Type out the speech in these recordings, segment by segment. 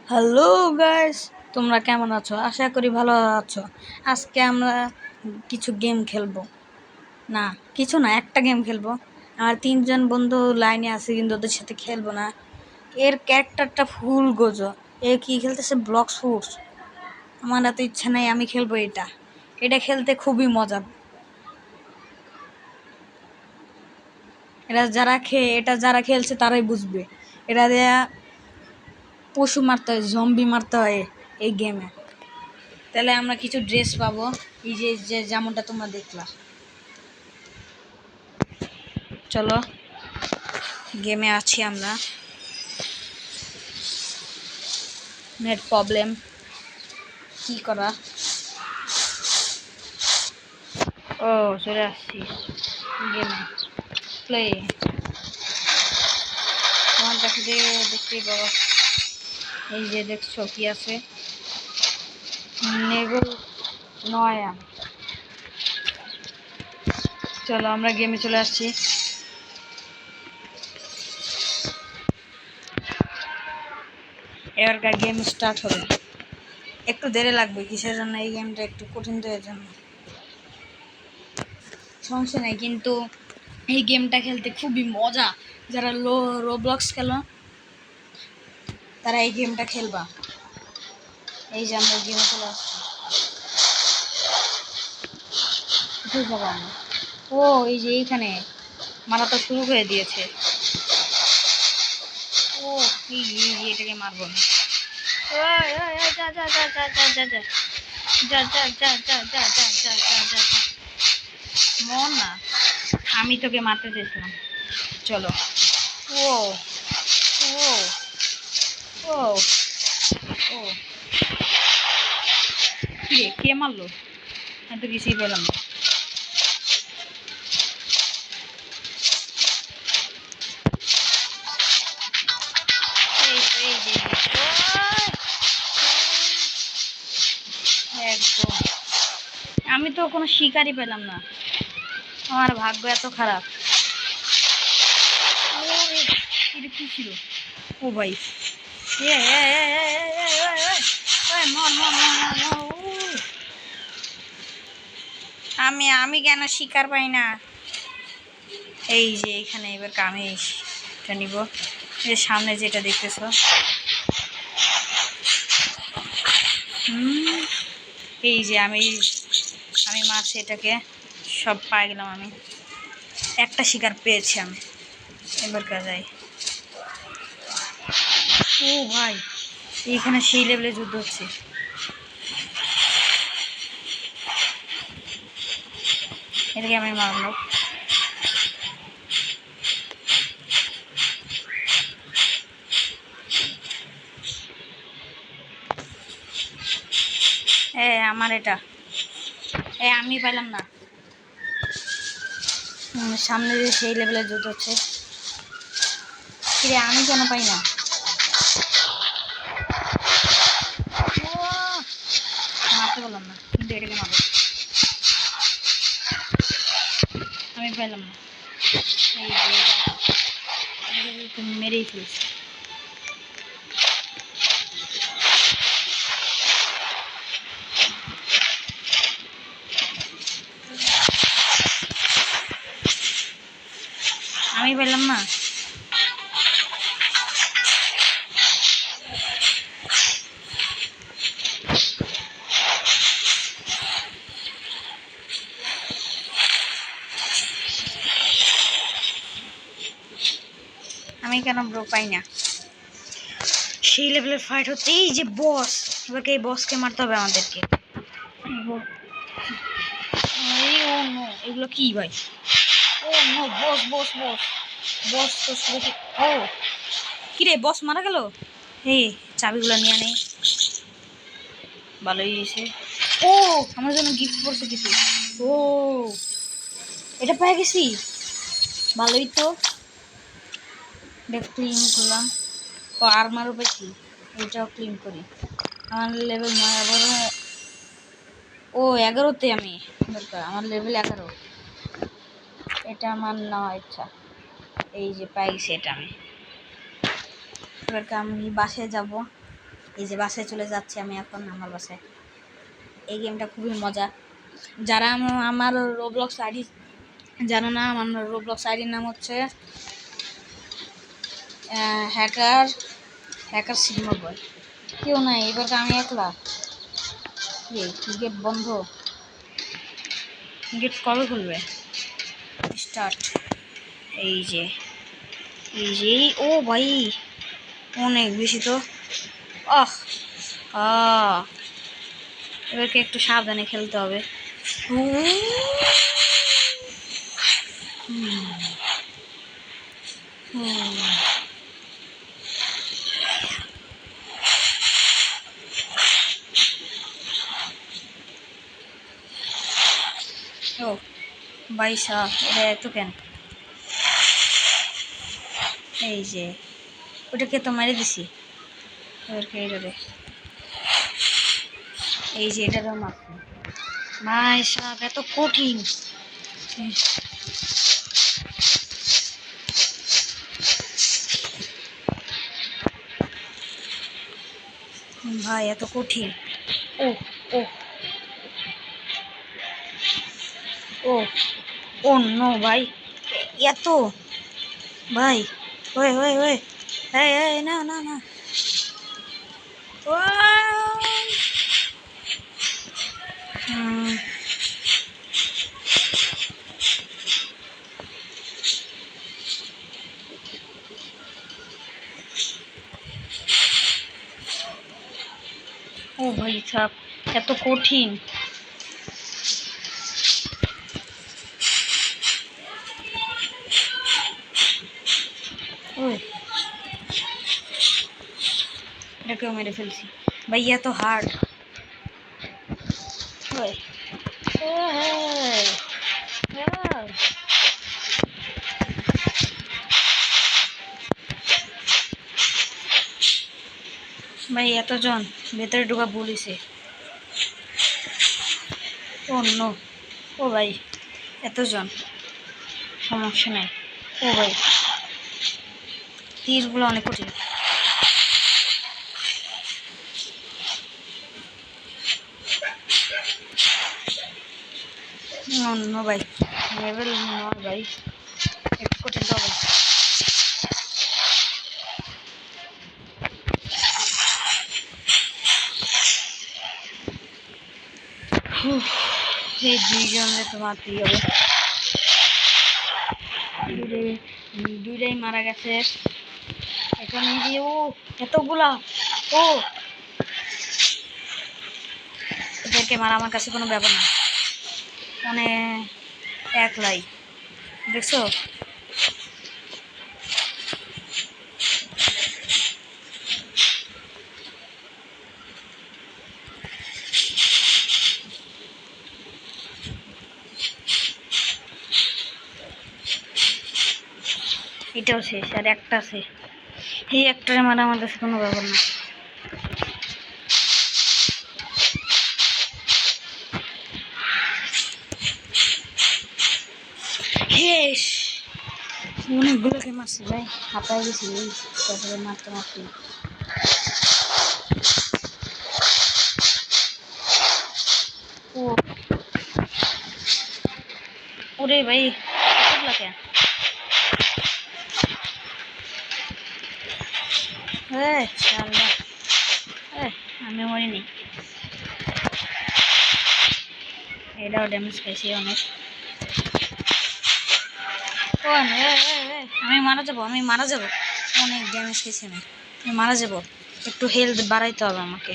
Hello guys, তোমরা কেমন আছো? আশা করি ভালো আছো। আজকে আমরা কিছু গেম খেলবো। না, কিছু না, একটা গেম খেলবো। আমার তিনজন বন্ধু লাইনে আছে, কিন্তু ওদের সাথে খেলবো না। এর ক্যারেক্টারটা ফুল গোজো। এ কি খেলতেছে? ব্লক্স ফুটস। আমার এত ইচ্ছা নাই, আমি খেলবো এটা। এটা খেলতে খুবই মজা। এটা যারা খেলছে তারাই বুঝবে। এটা দেয়া পশু মারতে হয়, জম্বি মারতে হয় এই গেমে। তাহলে আমরা কিছু ড্রেস পাবো, এই যে যেমনটা তোমরা দেখলা। চলো, গেমে আছি আমরা। নেট প্রবলেম, কি করা? ও, চলে আসছিস গেমে। প্লে তোমার কাছে দেখতেই পাবো। এই যে দেখছো কি আছে, নেগল নয়া। চলো আমরা গেমে চলে আসছি। এবারকার গেম স্টার্ট হবে। একটু দেরি লাগবে, কিসের জন্য? এই গেমটা একটু কঠিন তো, এর জন্য। সমস্যা নেই, কিন্তু এই গেমটা খেলতে খুবই মজা। যারা রোব্লক্স খেলো তারা এই গেমটা খেলবা। এই যে আমরা গেমে চলে আসছি। কোথায় যাবো আমরা? ও, এই যে এইখানে মারা তো শুরু করে দিয়েছে। ও, এটাকে মারবো না। যা যা যা যা যা যা যা যা যা যা যা যা যা যা যা যা। মর না, আমি তোকে মারতে চেয়েছিলাম। চলো। ও ও ও ও, কিরে, কে মারলো? আমি তো কিছুই পেলাম না। এই যে একদম, আমি তো কোনো শিকারই পেলাম না। আমার ভাগ্য এত খারাপ। ওরে, এটা কি ছিল? ও ভাই, মর মর মর মর মর। আমি কেন শিকার পাই না? এই যে এখানে এবার আমি এটা নিব। এই সামনে যেটা দেখতেছো, এই যে আমি মারছি এটাকে, সব পাই গেলাম। আমি একটা শিকার পেয়েছি আমি। এবার যাই। ও ভাই, এইখানে সেই লেভেলে যুদ্ধ হচ্ছে। এটাকে আমি মারলো। আমার এটা আমি পাইলাম না। সামনে যে সেই লেভেলের যুদ্ধ হচ্ছে, কিরে আমি কেন পাই না? মারতে পারলাম না, কিন্তু এটাকে মারো। আমি পাইলাম না। এই যে তুমি মেরেই ফেলছি। আমি পেলাম না। আমি কেন ব্রো পাই না? সেই লেভেলের ফাইট হচ্ছে। এই যে বস, এবারকে এই বসকে মারতে হবে আমাদেরকে। ও নো, এগুলো কি ভাই? ও নো, বস বস বস বস তো শুরু। ও, কিরে, বস মারা গেল? এই চাবিগুলো নিয়ে নেই, ভালোই হয়েছে। ও, আমার জন্য গিফট করছে কিছু। ও, এটা পেয়ে গেছি, ভালোই তো। এটা ক্লিন করলাম। ও, আর্মারও পেয়েছি, এটাও ক্লিন করি। আমার লেভেল 9 আবার। ও, 11তে আমি দরকার, আমার লেভেল 11। এটা আমার নেওয়া ইচ্ছা। এই যে পাইছি এটা আমি। এবার আমি বাসায় যাব। এই যে বাসায় চলে যাচ্ছি আমি এখন আমার বাসায়। এই গেমটা খুবই মজা। যারা আমার রোবলক্স আইডি জানো না, আমার রোবলক্স আইডির নাম হচ্ছে হ্যাকার সিগমা বয়। কেউ নাই এবার, আমি একলা। গেট বন্ধ, গেট কবে খুলবে? স্টার্ট। এই যে ও ভাই অনেক বেশি তো। এবারকে একটু সাবধানে খেলতে হবে। ও বাইশা এটা এত কেন? এই যে ওটাকে তো মেরে দিছি। এবারকে এটারে, এই যে এটারও মারছি। বাইশা এত কঠিন। ভাই এত কঠিন। ও ও ও ও নো ভাই, এত ভাই। ওই ওই ওই এই না না না। ও ভাই সাপ এত কঠিন। ওই এটাকেও মেরে ফেলছি ভাই, এত হার্ড। ওই ভাই এতজন ভেতরে ঢোকা বলিছে। অন্য ও ভাই এতজন সমস্যা নাই। ও ভাই তীরগুলো অনেক কঠিন। অন্য ভাই লেভেল নয় ভাই, একটু কঠিন তো ভাই। এই দুইজনে তো মারতেই হবে। দুইটাই মারা গেছে এখন। ও এতগুলা, ও এদেরকে মারা আমার কাছে কোনো ব্যাপার না। মানে একলাই দেখছো, এটাও শেষ আর একটা আছে। এই একটারে মারা আমার কাছে কোনো ব্যাপার না। শেষ অনেকগুলোকে মারছি ভাই, হাঁপায় গেছি এই তারপরে মারতে মারতে। ও ওরে ভাই কতগুলা আমি মরিনি। এটাও ড্যামেজ খাইছি অনেক। আমি মারা যাবো অনেক ড্যামেজ খেয়েছি আমি মারা যাবো। একটু হেলথ বাড়াইতে হবে আমাকে,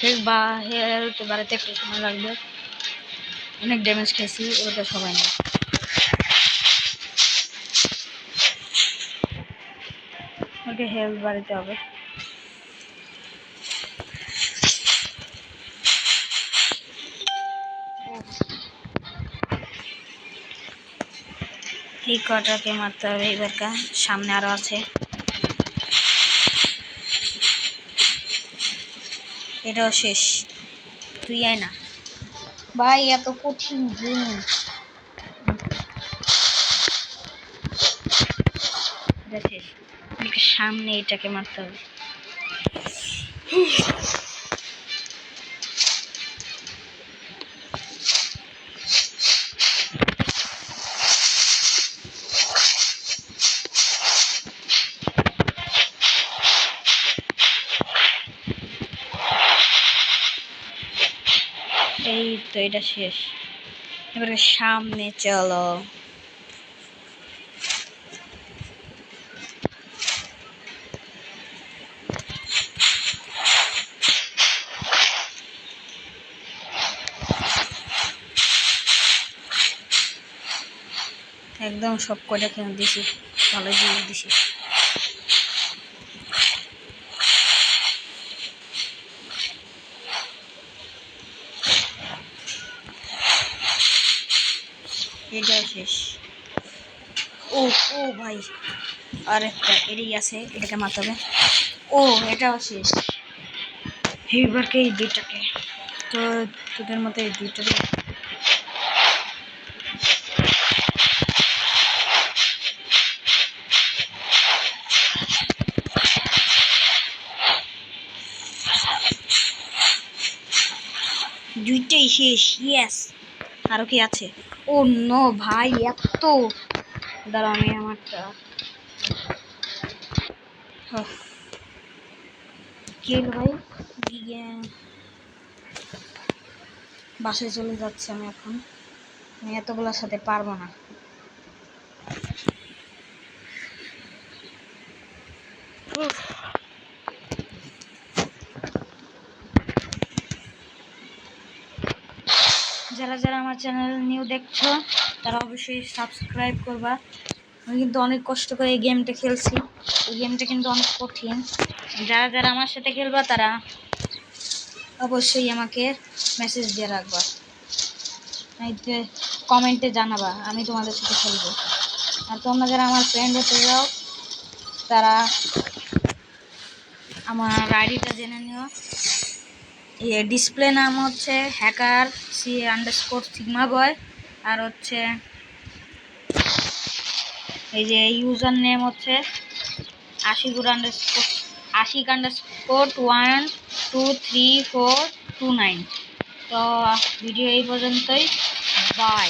হেলথ বাড়াইতে একটু সময় লাগবে। অনেক ড্যামেজ খেয়েছি, ওটা সবাই নেই। ওকে হেলথ বাড়াইতে হবে। এই কটাকে মারতে হবে এবার। সামনে আরো আছে। এটাও শেষ। তুই আয় না ভাই, এত কঠিন গেম। এটা শেষ, সামনে এটাকে মারতে হবে। এই তো এটা শেষ, এবারে সামনে চলো। একদম সব কটা খেয়ে দিছি, ভালো জিনিস দিছি। এটাও শেষ। ও ও ভাই, আর একটা এটাই আছে, এটাকে মারতে হবে। ও এটাও শেষ। এইবারকে এই দুইটাকে, তো তোদের মতো এই দুইটাকে দুইটাই শেষ। ইয়েস, আরো কি আছে? ও নো ভাই, এত দাঁড়া আমি আমারটা কি হলো ভাই? বাসায় চলে যাচ্ছে আমি এখন, আমি এতগুলোর সাথে পারবো না। যারা যারা আমার চ্যানেল নিউ দেখছো তারা অবশ্যই সাবস্ক্রাইব করবা। আমি কিন্তু অনেক কষ্ট করে এই গেমটা খেলছি, এই গেমটা কিন্তু অনেক কঠিন। যারা যারা আমার সাথে খেলবা তারা অবশ্যই আমাকে মেসেজ দিয়ে রাখবা, কমেন্টে জানাবা, আমি তোমাদের সাথে খেলবো। আর তোমরা যারা আমার ফ্রেন্ড হতে যাও তারা আমার আইডিটা জেনে নিও। ডিসপ্লে নাম হচ্ছে হ্যাকার C_sigma boy, আর হচ্ছে এই যে ইউজার নেম হচ্ছে ashik_1234229। তো ভিডিও এই পর্যন্তই, বাই।